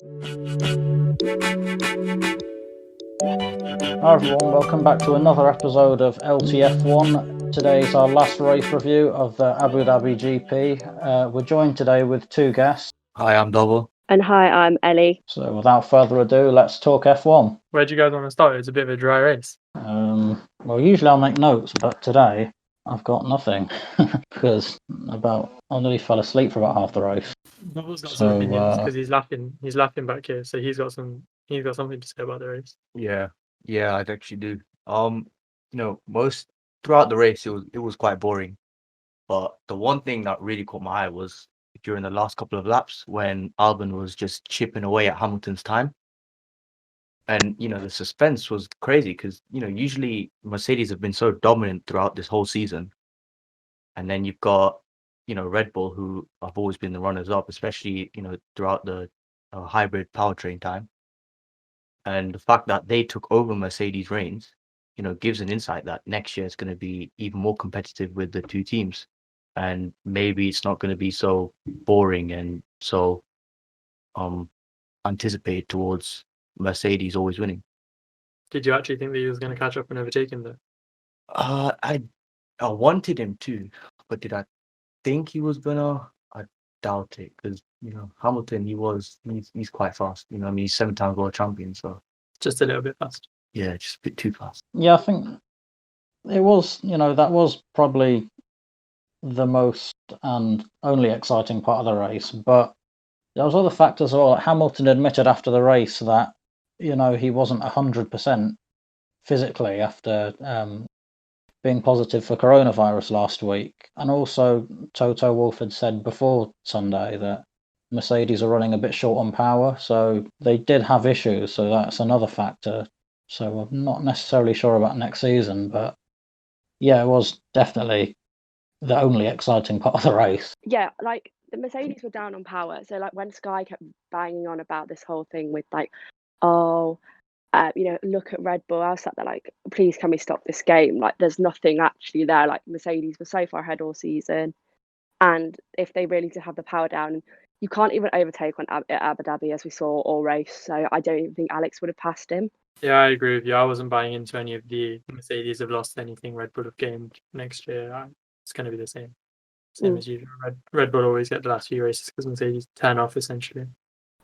Hi everyone, welcome back to another episode of LTF1. Today is our last race review of the Abu Dhabi GP. We're joined today with two guests. Hi, I'm Double. And hi, I'm Ellie. So without further ado, let's talk F1. Where do you guys want to start? It's a bit of a dry race. Well, usually I'll make notes, but today I've got nothing because I nearly fell asleep for about half the race. Novel's got some opinions because he's laughing back here, so he's got something to say about the race. Yeah, I'd actually do. Most throughout the race, it was quite boring. But the one thing that really caught my eye was during the last couple of laps when Albon was just chipping away at Hamilton's time. And, the suspense was crazy because, usually Mercedes have been so dominant throughout this whole season. And then you've got, Red Bull, who have always been the runners up, especially, throughout the hybrid powertrain time. And the fact that they took over Mercedes' reins, gives an insight that next year is going to be even more competitive with the two teams. And maybe it's not going to be so boring and so anticipated towards Mercedes always winning. Did you actually think that he was going to catch up and overtake him, though? I wanted him to, but did I think he was gonna? I doubt it because Hamilton, he's quite fast. He's 7 times world champion, so Just a little bit fast. yeah, just a bit too fast. Yeah, I think it was, that was probably the most and only exciting part of the race. But there was other factors as well. Hamilton admitted after the race that, he wasn't 100% physically after being positive for coronavirus last week. And also, Toto Wolff had said before Sunday that Mercedes are running a bit short on power, so they did have issues, so that's another factor. So I'm not necessarily sure about next season, but yeah, it was definitely the only exciting part of the race. Yeah, like the Mercedes were down on power. So like when Sky kept banging on about this whole thing with like, look at Red Bull, I was sat there like, please can we stop this game? Like there's nothing actually there. Like Mercedes were so far ahead all season. And if they really did have the power down, you can't even overtake on Abu Dhabi as we saw all race. So I don't even think Alex would have passed him. Yeah, I agree with you. I wasn't buying into any of the Mercedes have lost anything Red Bull have gained next year. It's going to be the same as usual. Red Bull always get the last few races because Mercedes turn off essentially.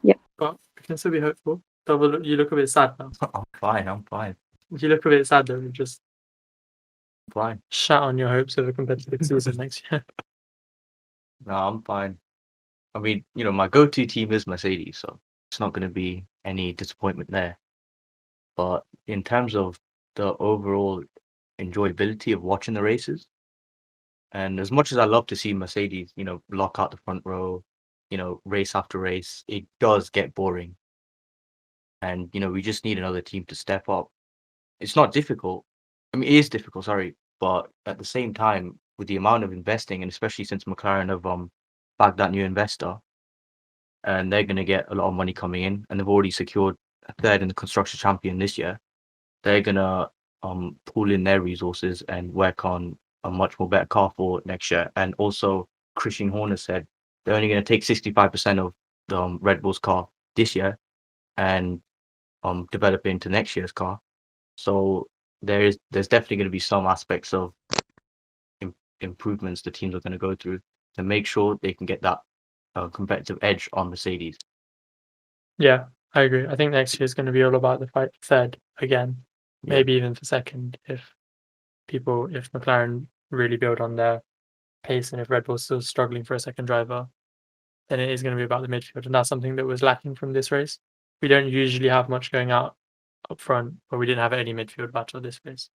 Yeah. But we can still be hopeful. Double, you look a bit sad now. I'm fine. You look a bit sad though. You just Fine. shat on your hopes of a competitive season next year. No, I'm fine. I mean, my go-to team is Mercedes, so it's not going to be any disappointment there. But in terms of the overall enjoyability of watching the races, and as much as I love to see Mercedes, block out the front row, race after race, it does get boring. And, we just need another team to step up. It's not difficult. I mean, it is difficult, sorry. But at the same time, with the amount of investing, and especially since McLaren have bagged that new investor, and they're going to get a lot of money coming in, and they've already secured a third in the Constructor Champion this year, they're going to pool in their resources and work on a much more better car for next year. And also, Christian Horner said they're only going to take 65% of the Red Bull's car this year and develop it into next year's car. So there's definitely going to be some aspects of improvements the teams are going to go through to make sure they can get that competitive edge on Mercedes. Yeah, I agree. I think next year is going to be all about the fight for third again, maybe even for second if McLaren really build on their pace and if Red Bull's still struggling for a second driver, then it is going to be about the midfield. And that's something that was lacking from this race. We don't usually have much going out up front, but we didn't have any midfield battle this race.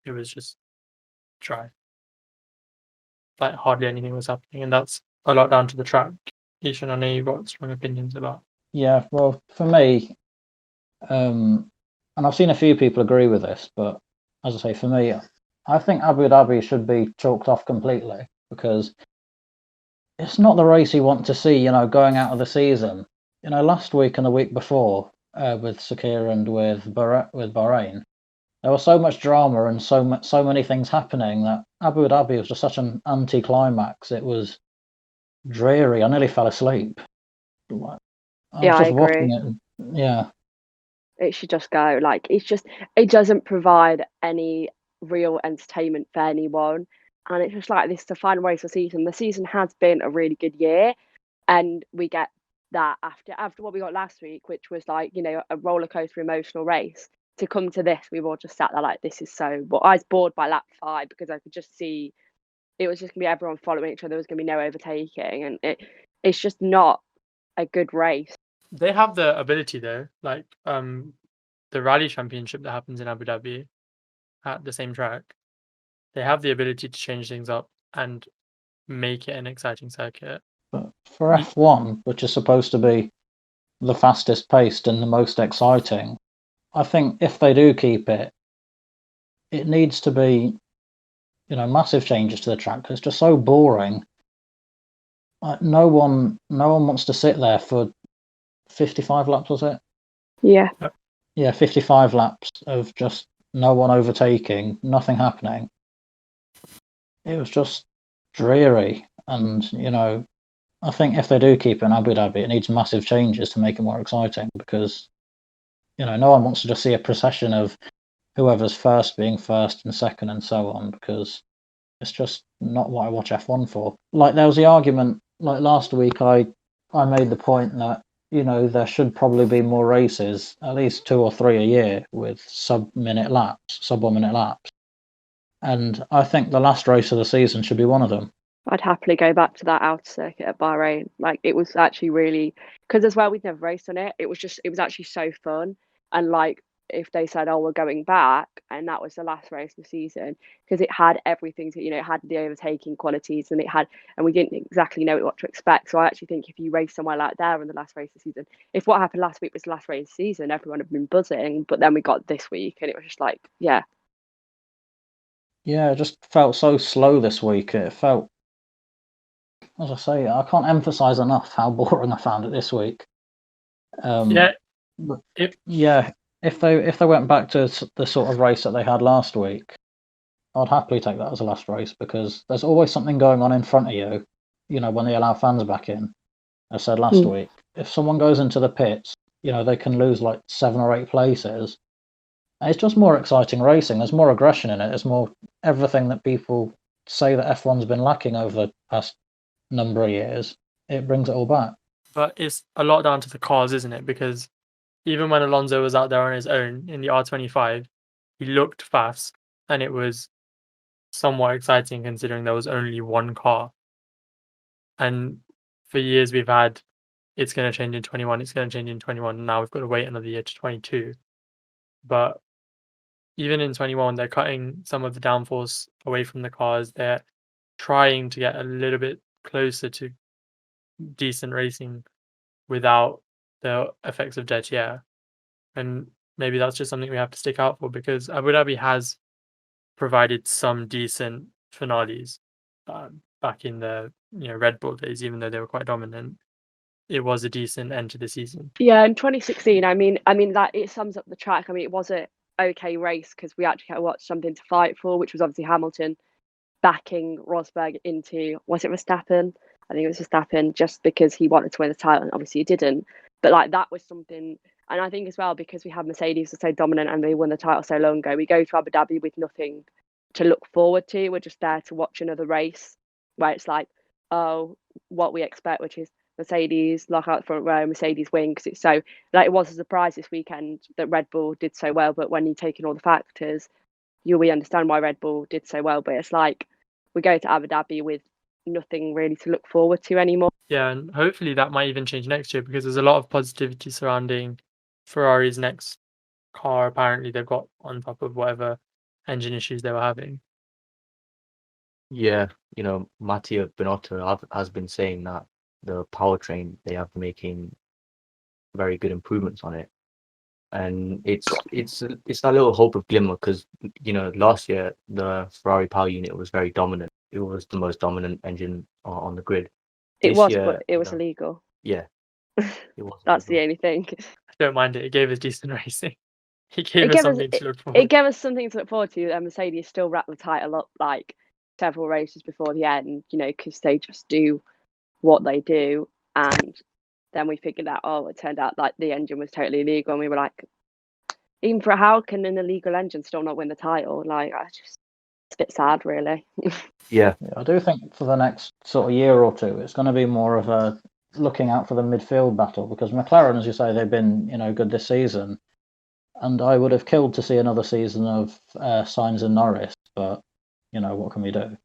It was just dry. Like hardly anything was happening, and that's a lot down to the track. Ishan, I know you've got strong opinions about. Yeah, well, for me, and I've seen a few people agree with this, but as I say, for me, I think Abu Dhabi should be chalked off completely because it's not the race you want to see, going out of the season. Last week and the week before with Sakir and with Bahrain, there was so much drama and so many things happening that Abu Dhabi was just such an anti-climax. It was dreary. I nearly fell asleep. I Yeah, was I just watching agree. it. Yeah, It should just go. Like, it doesn't provide any real entertainment for anyone. And it's just like this is the final race of the season. The season has been a really good year, and we get that after what we got last week, which was like, a roller coaster emotional race. To come to this, we've all just sat there like, this is so. But I was bored by lap 5 because I could just see it was just gonna be everyone following each other. There was gonna be no overtaking, and it's just not a good race. They have the ability though, like the rally championship that happens in Abu Dhabi at the same track. They have the ability to change things up and make it an exciting circuit. but for F1, which is supposed to be the fastest paced and the most exciting, I think if they do keep it, it needs to be, massive changes to the track. It's just so boring. Like, no one wants to sit there for 55 laps, was it? Yeah. Yeah, 55 laps of just no one overtaking, nothing happening. It was just dreary. And, I think if they do keep it in Abu Dhabi, it needs massive changes to make it more exciting because, no one wants to just see a procession of whoever's first being first and second and so on because it's just not what I watch F1 for. Like, there was the argument, like last week, I made the point that, there should probably be more races, at least 2 or 3 a year with sub 1 minute laps. And I think the last race of the season should be one of them. I'd happily go back to that outer circuit at Bahrain. Like, it was actually really, because as well we'd never raced on it. It was actually so fun. And like, if they said, "Oh, we're going back," and that was the last race of the season, because it had everything to, it had the overtaking qualities, and we didn't exactly know what to expect. So I actually think if you race somewhere like there in the last race of the season, if what happened last week was the last race of the season, everyone had been buzzing. But then we got this week, and it was just like, yeah, Yeah, it just felt so slow this week. It felt, as I say, I can't emphasize enough how boring I found it this week. Yeah, But it, yeah, if they went back to the sort of race that they had last week, I'd happily take that as a last race because there's always something going on in front of you. When they allow fans back in. I said last week, if someone goes into the pits, they can lose like 7 or 8 places. And it's just more exciting racing. There's more aggression in it. There's more everything that people say that F1's been lacking over the past number of years. It brings it all back. but it's a lot down to the cars, isn't it? Because even when Alonso was out there on his own in the R25, he looked fast, and it was somewhat exciting considering there was only one car. And for years we've had, it's going to change in 21, it's going to change in 21, and now we've got to wait another year to 22. But even in 21, they're cutting some of the downforce away from the cars. They're trying to get a little bit closer to decent racing without the effects of dead air. And maybe that's just something we have to stick out for because Abu Dhabi has provided some decent finales back in the Red Bull days, even though they were quite dominant. It was a decent end to the season. Yeah, in 2016, I mean that it sums up the track. I mean, it was a okay race because we actually watched something to fight for, which was obviously Hamilton backing Rosberg into, was it Verstappen? I think it was Verstappen, just because he wanted to win the title, and obviously he didn't. But like, that was something, and I think as well because we have Mercedes so dominant and they won the title so long ago, we go to Abu Dhabi with nothing to look forward to. We're just there to watch another race where it's like, oh, what we expect, which is Mercedes lock out the front row, Mercedes win, because it's so, like, it was a surprise this weekend that Red Bull did so well. But when you take in all the factors, we understand why Red Bull did so well. But it's like we go to Abu Dhabi with nothing really to look forward to anymore. Yeah, and hopefully that might even change next year because there's a lot of positivity surrounding Ferrari's next car. Apparently, they've got on top of whatever engine issues they were having. Yeah, Mattia Binotto has been saying that the powertrain they have making very good improvements on it, and it's that little hope of glimmer because last year the Ferrari power unit was very dominant. It was the most dominant engine on the grid. It was, but it was illegal. Yeah, it was. That's the only thing. I don't mind it. It gave us decent racing. It gave us something to look forward. It gave us something to look forward to. And Mercedes still wrapped the title up like several races before the end, because they just do what they do. And then we figured out, oh, it turned out like the engine was totally illegal, and we were like, even for how can an illegal engine still not win the title? Like, it's a bit sad, really. Yeah. I do think for the next sort of year or two, it's going to be more of a looking out for the midfield battle, because McLaren, as you say, they've been good this season, and I would have killed to see another season of Sainz and Norris, but what can we do?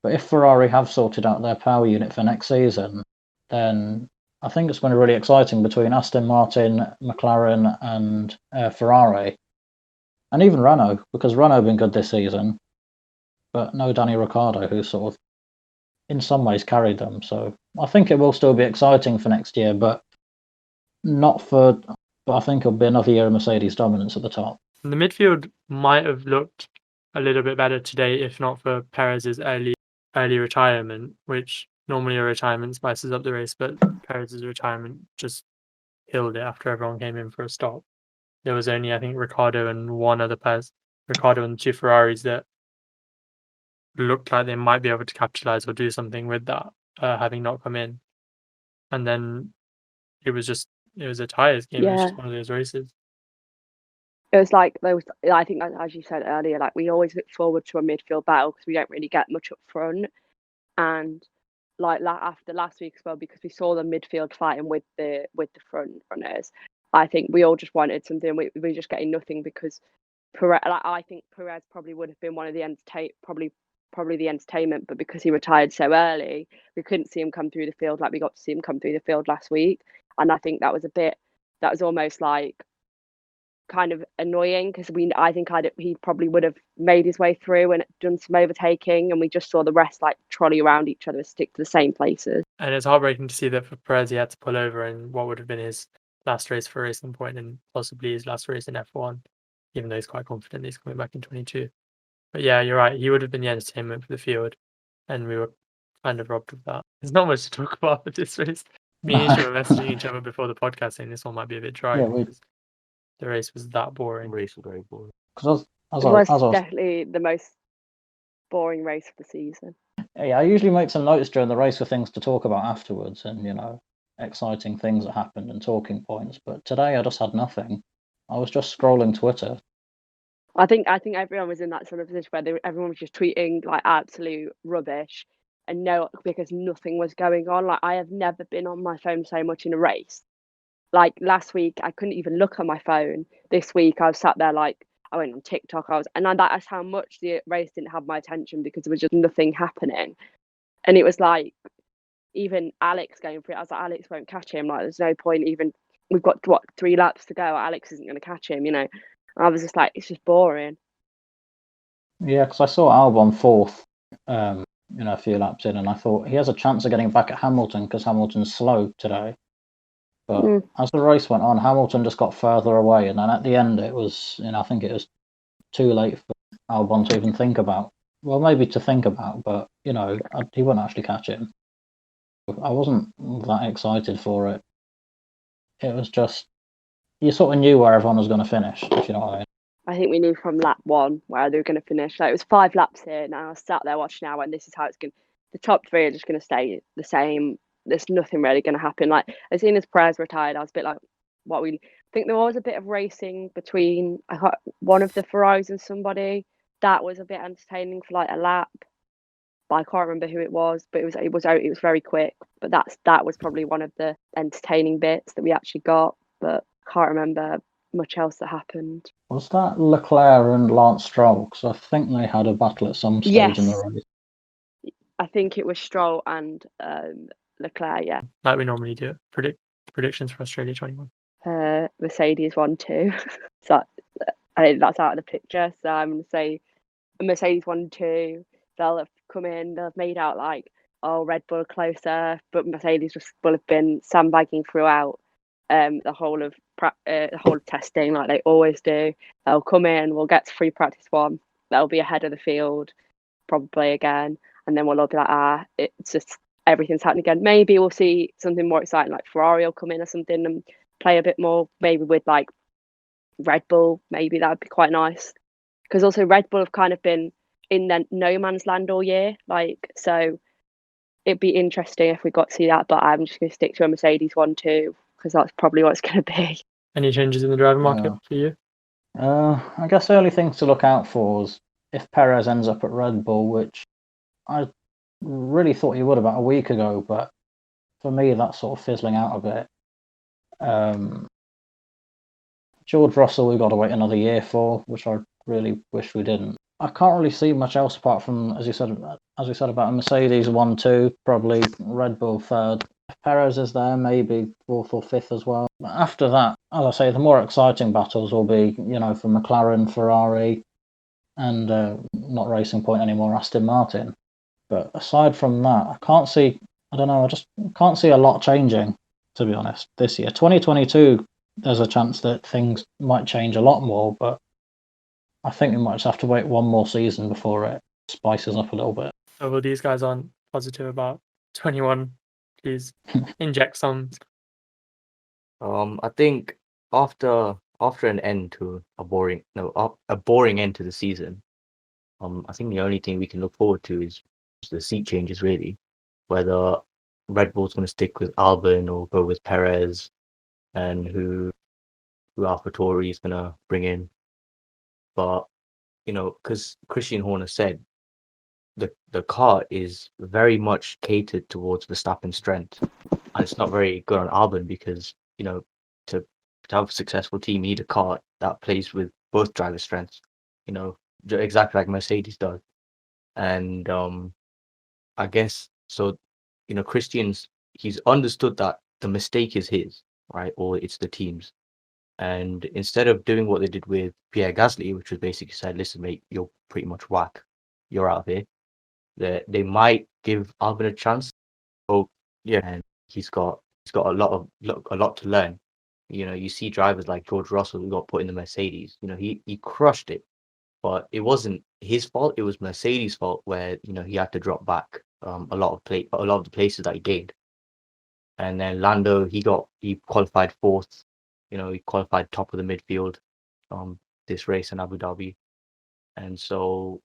But if Ferrari have sorted out their power unit for next season, then I think it's going to be really exciting between Aston Martin, McLaren, and Ferrari, and even Renault, because Renault have been good this season, but no Danny Ricciardo, who sort of in some ways carried them. So I think it will still be exciting for next year, but I think it'll be another year of Mercedes dominance at the top. The midfield might have looked a little bit better today if not for Perez's early retirement, which normally a retirement spices up the race, but Perez's retirement just killed it after everyone came in for a stop. There was only, I think, Ricciardo and one other person, Ricciardo and two Ferraris that looked like they might be able to capitalize or do something with that, having not come in. And then it was a tyres game. It was just one of those races. It was like I think, as you said earlier, like we always look forward to a midfield battle because we don't really get much up front, and like after last week as well, because we saw the midfield fighting with the front runners. I think we all just wanted something. We were just getting nothing because Perez. Like, I think Perez probably would have been one of the probably the entertainment, but because he retired so early, we couldn't see him come through the field like we got to see him come through the field last week. And I think that was almost like kind of annoying because I think he probably would have made his way through and done some overtaking, and we just saw the rest like trolley around each other, stick to the same places. And it's heartbreaking to see that for Perez he had to pull over in what would have been his last race for Racing Point and possibly his last race in F1, even though he's quite confident he's coming back in 22. But yeah, you're right, he would have been the entertainment for the field, and we were kind of robbed of that. There's not much to talk about with this race. Me and Isha were messaging each other before the podcast saying this one might be a bit dry. Yeah, the race was that boring. The race was very boring. Because it was definitely the most boring race of the season. Yeah, I usually make some notes during the race for things to talk about afterwards, and exciting things that happened and talking points. But today I just had nothing. I was just scrolling Twitter. I think everyone was in that sort of position where everyone was just tweeting like absolute rubbish, and because nothing was going on. Like, I have never been on my phone so much in a race. Like last week, I couldn't even look at my phone. This week, I was sat there like I went on TikTok. That's how much the race didn't have my attention because there was just nothing happening. And it was like even Alex going for it. I was like, Alex won't catch him. Like, there's no point even. We've got 3 laps to go. Alex isn't going to catch him. I was just like, it's just boring. Yeah, because I saw Albon fourth, a few laps in, and I thought he has a chance of getting back at Hamilton because Hamilton's slow today. But as the race went on, Hamilton just got further away, and then at the end, it was, I think it was too late for Albon to even think about. Well, maybe to think about, but he wouldn't actually catch him. I wasn't that excited for it. It was just you sort of knew where everyone was going to finish, if you know what I mean. I think we knew from lap 1 where they were going to finish. Like, it was 5 laps here, and I was sat there watching now, and this is how it's going. The top 3 are just going to stay the same. There's nothing really going to happen. Like, as soon as Perez retired, I was a bit like, I think there was a bit of racing between one of the Ferraris and somebody. That was a bit entertaining for like a lap, but I can't remember who it was. But it was very quick. But that was probably one of the entertaining bits that we actually got. But I can't remember much else that happened. Was that Leclerc and Lance Stroll? Because I think they had a battle at some stage in the race. I think it was Stroll and Leclerc, yeah. Like we normally do. Predictions for Australia 21. Mercedes 1-2. So I think that's out of the picture. So I'm going to say Mercedes 1-2. They'll have come in. They'll have made out like, Red Bull closer, but Mercedes will have been sandbagging throughout the whole of testing, like they always do. They'll come in. We'll get to free practice 1. They'll be ahead of the field, probably again, and then we'll all be like, it's just everything's happening again. Maybe we'll see something more exciting, like Ferrari will come in or something and play a bit more, maybe with like Red Bull. Maybe that would be quite nice, because also Red Bull have kind of been in their no man's land all year. Like, so it'd be interesting if we got to see that, but I'm just going to stick to a Mercedes 1-2 because that's probably what it's going to be. Any changes in the driver market Yeah. for you? I guess the only thing to look out for is if Perez ends up at Red Bull, which I really thought he would about a week ago, but for me that's sort of fizzling out a bit. George Russell we've got to wait another year for, which I really wish we didn't. I can't really see much else apart from, as we said about a Mercedes 1-2, probably Red Bull third. If Perez is there, maybe fourth or fifth as well. But after that, as I say, the more exciting battles will be, for McLaren, Ferrari, and not Racing Point anymore, Aston Martin. But aside from that, I just can't see a lot changing, to be honest, this year. 2022, there's a chance that things might change a lot more, but I think we might just have to wait one more season before it spices up a little bit. So well, these guys aren't positive about 21. Please inject some. I think after an end to a boring end to the season, I think the only thing we can look forward to is the seat changes, really. Whether Red Bull's going to stick with Albon or go with Perez, and who AlphaTauri is going to bring in. But because Christian Horner said the car is very much catered towards Verstappen's strength, and it's not very good on Albon because to have a successful team, you need a car that plays with both driver strengths. Exactly like Mercedes does, and I guess so. Christian's he's understood that the mistake is his, right, or it's the team's. And instead of doing what they did with Pierre Gasly, which was basically said, "Listen, mate, you're pretty much whack. You're out of here." They might give Albon a chance. Oh, yeah, and he's got a lot to learn. You see drivers like George Russell who got put in the Mercedes. He crushed it, but it wasn't his fault. It was Mercedes' fault where he had to drop back a lot of the places that he gained. And then Lando, he qualified fourth. He qualified top of the midfield this race in Abu Dhabi. And so,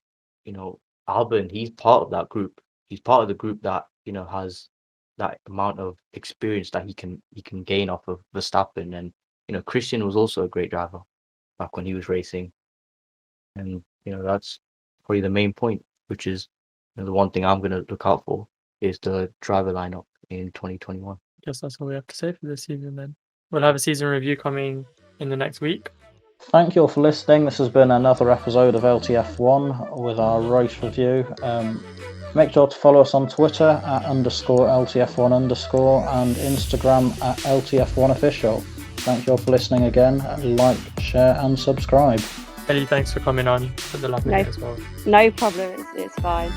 Albon, he's part of that group. He's part of the group that, has that amount of experience that he can gain off of Verstappen. And, Christian was also a great driver back when he was racing. And, that's probably the main point, which is the one thing I'm going to look out for is the driver lineup in 2021. Guess that's all we have to say for this season then. We'll have a season review coming in the next week. Thank you all for listening. This has been another episode of LTF1 with our race review. Make sure to follow us on Twitter at _LTF1_ and Instagram at LTF1official. Thank you all for listening again. Like, share and subscribe. Ellie, thanks for coming on for the last minute as well. No problem, it's fine.